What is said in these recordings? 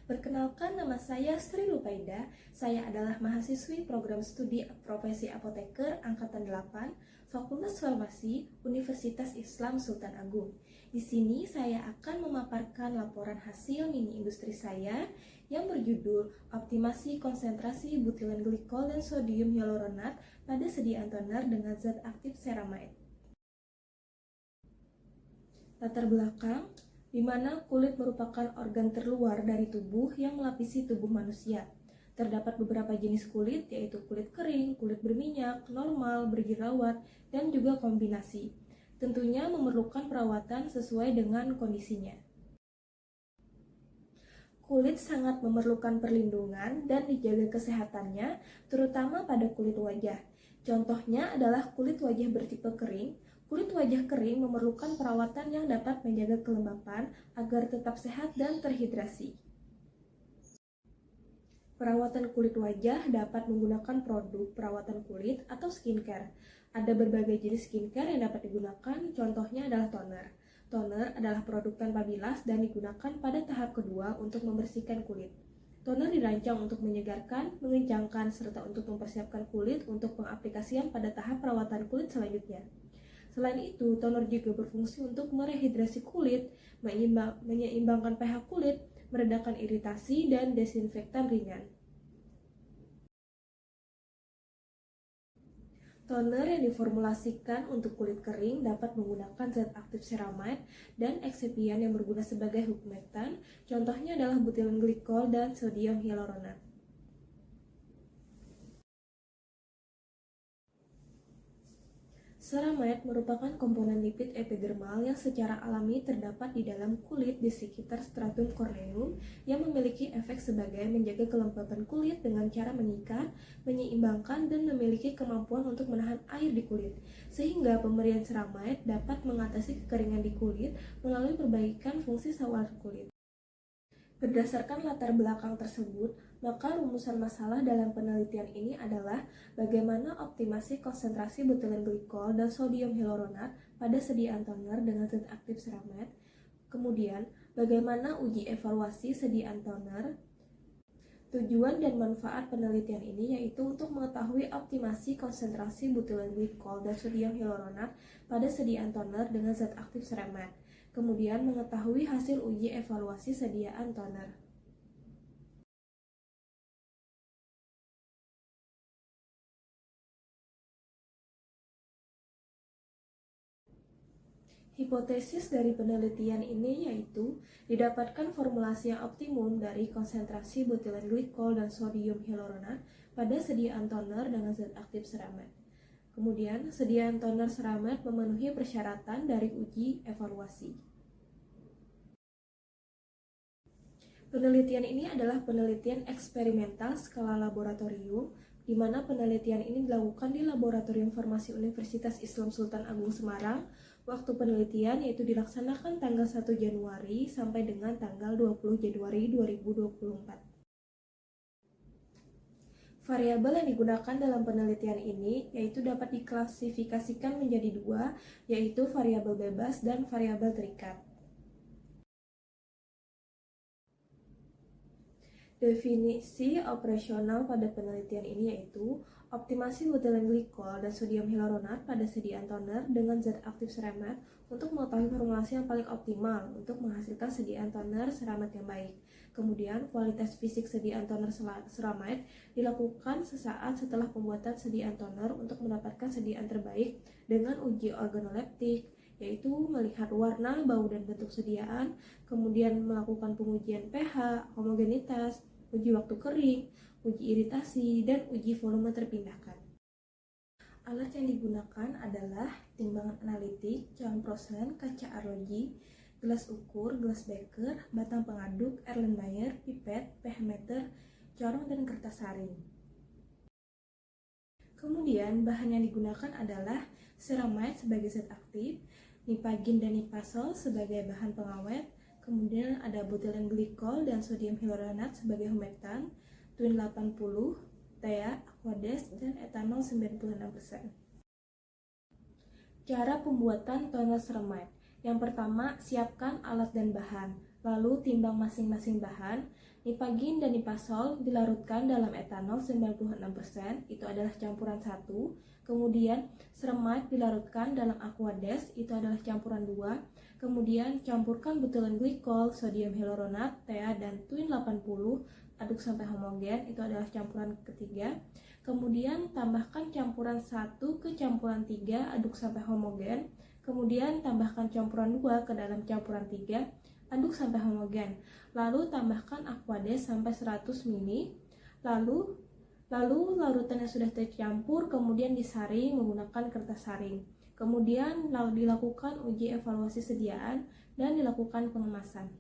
Perkenalkan, nama saya Sri Rupaida. Saya adalah mahasiswi program studi profesi apoteker Angkatan 8, Fakultas Farmasi, Universitas Islam Sultan Agung. Di sini saya akan memaparkan laporan hasil mini industri saya yang berjudul Optimasi Konsentrasi Butilen Glikol dan Sodium Hyaluronat pada sediaan toner dengan zat aktif ceramide. Latar belakang, di mana kulit merupakan organ terluar dari tubuh yang melapisi tubuh manusia. Terdapat beberapa jenis kulit, yaitu kulit kering, kulit berminyak, normal, berjerawat, dan juga kombinasi. Tentunya memerlukan perawatan sesuai dengan kondisinya. Kulit sangat memerlukan perlindungan dan dijaga kesehatannya, terutama pada kulit wajah. Contohnya adalah kulit wajah bertipe kering. Kulit wajah kering memerlukan perawatan yang dapat menjaga kelembapan agar tetap sehat dan terhidrasi. Perawatan kulit wajah dapat menggunakan produk perawatan kulit atau skincare. Ada berbagai jenis skincare yang dapat digunakan, contohnya adalah toner. Toner adalah produk tanpa bilas dan digunakan pada tahap kedua untuk membersihkan kulit. Toner dirancang untuk menyegarkan, mengencangkan, serta untuk mempersiapkan kulit untuk pengaplikasian pada tahap perawatan kulit selanjutnya. Selain itu, toner juga berfungsi untuk merehidrasi kulit, menyeimbangkan pH kulit, meredakan iritasi, dan desinfektan ringan. Toner yang diformulasikan untuk kulit kering dapat menggunakan zat aktif ceramide dan excipient yang berguna sebagai humectant, contohnya adalah butilen glikol dan sodium hyaluronat. Ceramide merupakan komponen lipid epidermal yang secara alami terdapat di dalam kulit di sekitar stratum corneum yang memiliki efek sebagai menjaga kelembapan kulit dengan cara mengikat, menyeimbangkan, dan memiliki kemampuan untuk menahan air di kulit, sehingga pemberian ceramide dapat mengatasi kekeringan di kulit melalui perbaikan fungsi saluran kulit. Berdasarkan latar belakang tersebut, maka rumusan masalah dalam penelitian ini adalah bagaimana optimasi konsentrasi butilen glikol dan sodium hyaluronat pada sediaan toner dengan zat aktif ceramide. Kemudian, bagaimana uji evaluasi sediaan toner. Tujuan dan manfaat penelitian ini yaitu untuk mengetahui optimasi konsentrasi butilen glikol dan sodium hyaluronat pada sediaan toner dengan zat aktif ceramide. Kemudian mengetahui hasil uji evaluasi sediaan toner. Hipotesis dari penelitian ini yaitu didapatkan formulasi yang optimum dari konsentrasi butilen glikol dan sodium hyaluronat pada sediaan toner dengan zat aktif ceramide. Kemudian, sediaan toner ceramide memenuhi persyaratan dari uji evaluasi. Penelitian ini adalah penelitian eksperimental skala laboratorium, di mana penelitian ini dilakukan di Laboratorium Farmasi Universitas Islam Sultan Agung Semarang. Waktu penelitian yaitu dilaksanakan tanggal 1 Januari sampai dengan tanggal 20 Januari 2024. Variabel yang digunakan dalam penelitian ini yaitu dapat diklasifikasikan menjadi dua, yaitu variabel bebas dan variabel terikat. Definisi operasional pada penelitian ini yaitu optimasi butilen glikol dan sodium hyaluronat pada sediaan toner dengan zat aktif ceramide untuk mengetahui formulasi yang paling optimal untuk menghasilkan sediaan toner ceramide yang baik. Kemudian, kualitas fisik sediaan toner ceramide dilakukan sesaat setelah pembuatan sediaan toner untuk mendapatkan sediaan terbaik dengan uji organoleptik, yaitu melihat warna, bau, dan bentuk sediaan, kemudian melakukan pengujian pH, homogenitas, uji waktu kering, uji iritasi, dan uji volume terpindahkan. Alat yang digunakan adalah timbangan analitik, jam Proslen, kaca arloji, gelas ukur, gelas beker, batang pengaduk, Erlenmeyer, pipet, pH meter, corong, dan kertas saring. Kemudian, bahan yang digunakan adalah ceramide sebagai zat aktif, nipagin dan nipasol sebagai bahan pengawet, kemudian ada butilen glikol dan sodium hyaluronat sebagai humectant, Twin 80, TEA, Aquades, dan etanol 96%. Cara pembuatan toner ceramide. Yang pertama, siapkan alat dan bahan, lalu timbang masing-masing bahan. Nipagin dan nipasol dilarutkan dalam etanol 96%, itu adalah campuran 1. Kemudian ceramide dilarutkan dalam aquades, itu adalah campuran 2. Kemudian campurkan butilen glikol, sodium hyaluronat, TA, dan twin 80, aduk sampai homogen, itu adalah campuran ketiga. Kemudian tambahkan campuran 1 ke campuran 3, aduk sampai homogen. Kemudian tambahkan campuran 2 ke dalam campuran 3, aduk sampai homogen. Lalu tambahkan aquades sampai 100 ml. Lalu larutan yang sudah tercampur kemudian disaring menggunakan kertas saring. Kemudian dilakukan uji evaluasi sediaan dan dilakukan pengemasan.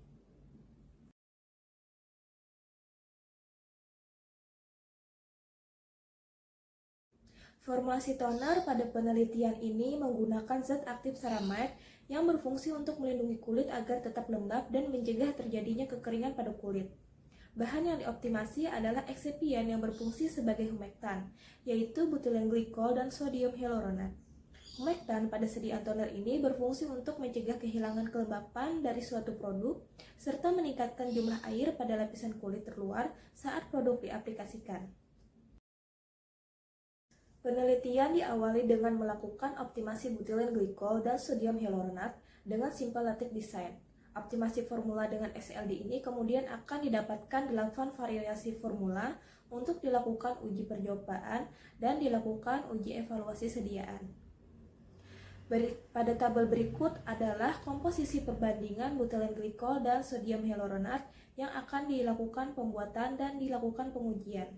Formulasi toner pada penelitian ini menggunakan zat aktif ceramide yang berfungsi untuk melindungi kulit agar tetap lembab dan mencegah terjadinya kekeringan pada kulit. Bahan yang dioptimasi adalah eksipien yang berfungsi sebagai humektan, yaitu butilen glikol dan sodium hyaluronat. Humektan pada sediaan toner ini berfungsi untuk mencegah kehilangan kelembapan dari suatu produk, serta meningkatkan jumlah air pada lapisan kulit terluar saat produk diaplikasikan. Penelitian diawali dengan melakukan optimasi butilen glikol dan sodium hyaluronat dengan simple latex design. Optimasi formula dengan SLD ini kemudian akan didapatkan 8 variasi formula untuk dilakukan uji percobaan dan dilakukan uji evaluasi sediaan. Pada tabel berikut adalah komposisi perbandingan butilen glikol dan sodium hyaluronat yang akan dilakukan pembuatan dan dilakukan pengujian.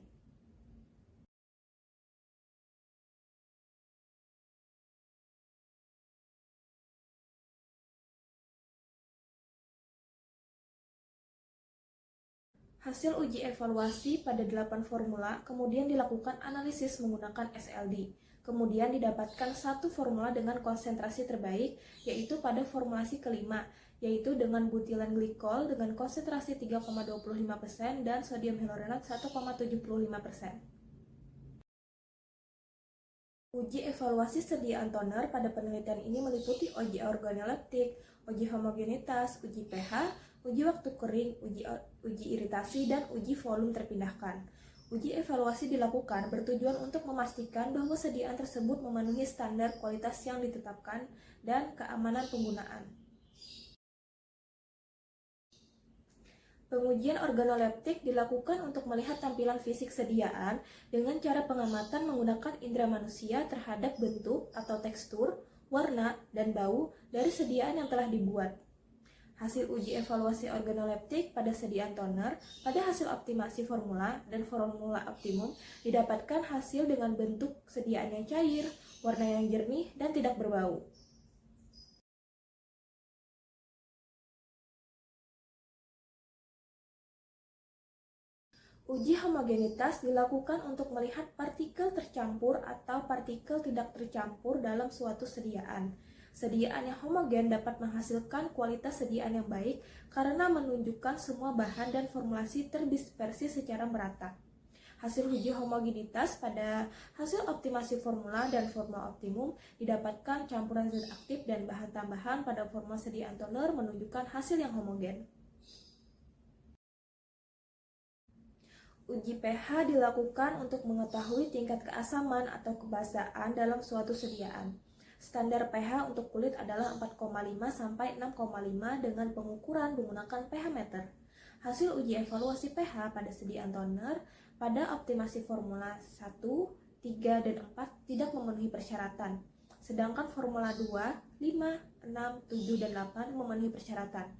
Hasil uji evaluasi pada 8 formula kemudian dilakukan analisis menggunakan SLD. Kemudian didapatkan satu formula dengan konsentrasi terbaik, yaitu pada formulasi kelima, yaitu dengan butilen glikol dengan konsentrasi 3,25% dan sodium hyaluronat 1,75%. Uji evaluasi sediaan toner pada penelitian ini meliputi uji organoleptik, uji homogenitas, uji pH, uji waktu kering, uji iritasi, dan uji volume terpindahkan. Uji evaluasi dilakukan bertujuan untuk memastikan bahwa sediaan tersebut memenuhi standar kualitas yang ditetapkan dan keamanan penggunaan. Pengujian organoleptik dilakukan untuk melihat tampilan fisik sediaan dengan cara pengamatan menggunakan indera manusia terhadap bentuk atau tekstur, warna, dan bau dari sediaan yang telah dibuat. Hasil uji evaluasi organoleptik pada sediaan toner pada hasil optimasi formula dan formula optimum didapatkan hasil dengan bentuk sediaan yang cair, warna yang jernih, dan tidak berbau. Uji homogenitas dilakukan untuk melihat partikel tercampur atau partikel tidak tercampur dalam suatu sediaan. Sediaan yang homogen dapat menghasilkan kualitas sediaan yang baik karena menunjukkan semua bahan dan formulasi terdispersi secara merata. Hasil uji homogenitas pada hasil optimasi formula dan formula optimum didapatkan campuran zat aktif dan bahan tambahan pada formula sediaan toner menunjukkan hasil yang homogen. Uji pH dilakukan untuk mengetahui tingkat keasaman atau kebasaan dalam suatu sediaan. Standar pH untuk kulit adalah 4,5 sampai 6,5 dengan pengukuran menggunakan pH meter. Hasil uji evaluasi pH pada sediaan toner pada optimasi formula 1, 3, dan 4 tidak memenuhi persyaratan. Sedangkan formula 2, 5, 6, 7, dan 8 memenuhi persyaratan.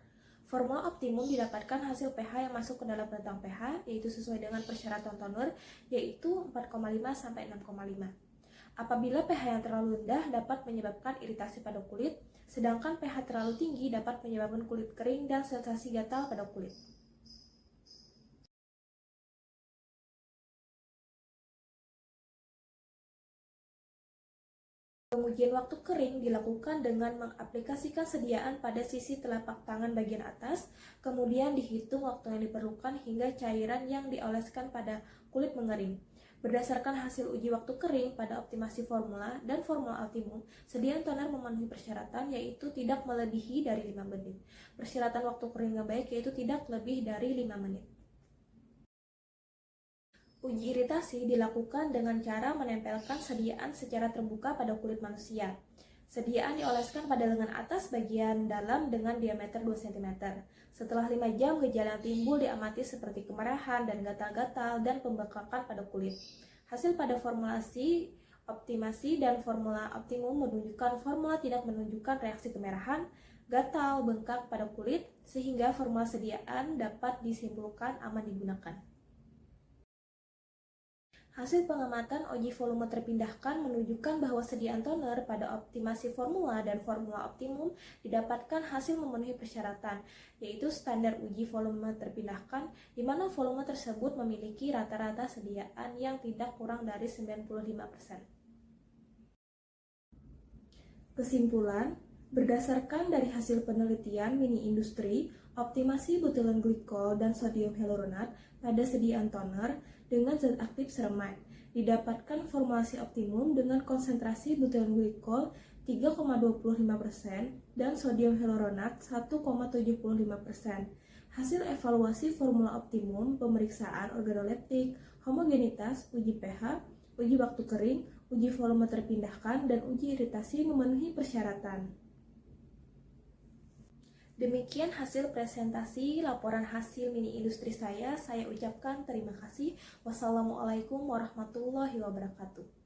Formula optimum didapatkan hasil pH yang masuk ke dalam rentang pH, yaitu sesuai dengan persyaratan toner, yaitu 4,5 sampai 6,5. Apabila pH yang terlalu rendah dapat menyebabkan iritasi pada kulit, sedangkan pH terlalu tinggi dapat menyebabkan kulit kering dan sensasi gatal pada kulit. Pengujian waktu kering dilakukan dengan mengaplikasikan sediaan pada sisi telapak tangan bagian atas, kemudian dihitung waktu yang diperlukan hingga cairan yang dioleskan pada kulit mengering. Berdasarkan hasil uji waktu kering pada optimasi formula dan formula optimum, sediaan toner memenuhi persyaratan yaitu tidak melebihi dari 5 menit. Persyaratan waktu kering yang baik yaitu tidak lebih dari 5 menit. Uji iritasi dilakukan dengan cara menempelkan sediaan secara terbuka pada kulit manusia. Sediaan dioleskan pada lengan atas bagian dalam dengan diameter 2 cm. Setelah 5 jam, gejala yang timbul diamati seperti kemerahan dan gatal-gatal dan pembengkakan pada kulit. Hasil pada formulasi optimasi dan formula optimum menunjukkan formula tidak menunjukkan reaksi kemerahan, gatal, bengkak pada kulit, sehingga formula sediaan dapat disimpulkan aman digunakan. Hasil pengamatan uji volume terpindahkan menunjukkan bahwa sediaan toner pada optimasi formula dan formula optimum didapatkan hasil memenuhi persyaratan, yaitu standar uji volume terpindahkan, di mana volume tersebut memiliki rata-rata sediaan yang tidak kurang dari 95%. Kesimpulan, berdasarkan dari hasil penelitian mini industri, optimasi butilen glikol dan sodium hyaluronat pada sediaan toner dengan zat aktif seremak, didapatkan formulasi optimum dengan konsentrasi butilen glikol 3,25% dan sodium hyaluronat 1,75%. Hasil evaluasi formula optimum, pemeriksaan organoleptik, homogenitas, uji pH, uji waktu kering, uji volume terpindahkan, dan uji iritasi memenuhi persyaratan. Demikian hasil presentasi laporan hasil mini industri saya ucapkan terima kasih. Wassalamualaikum warahmatullahi wabarakatuh.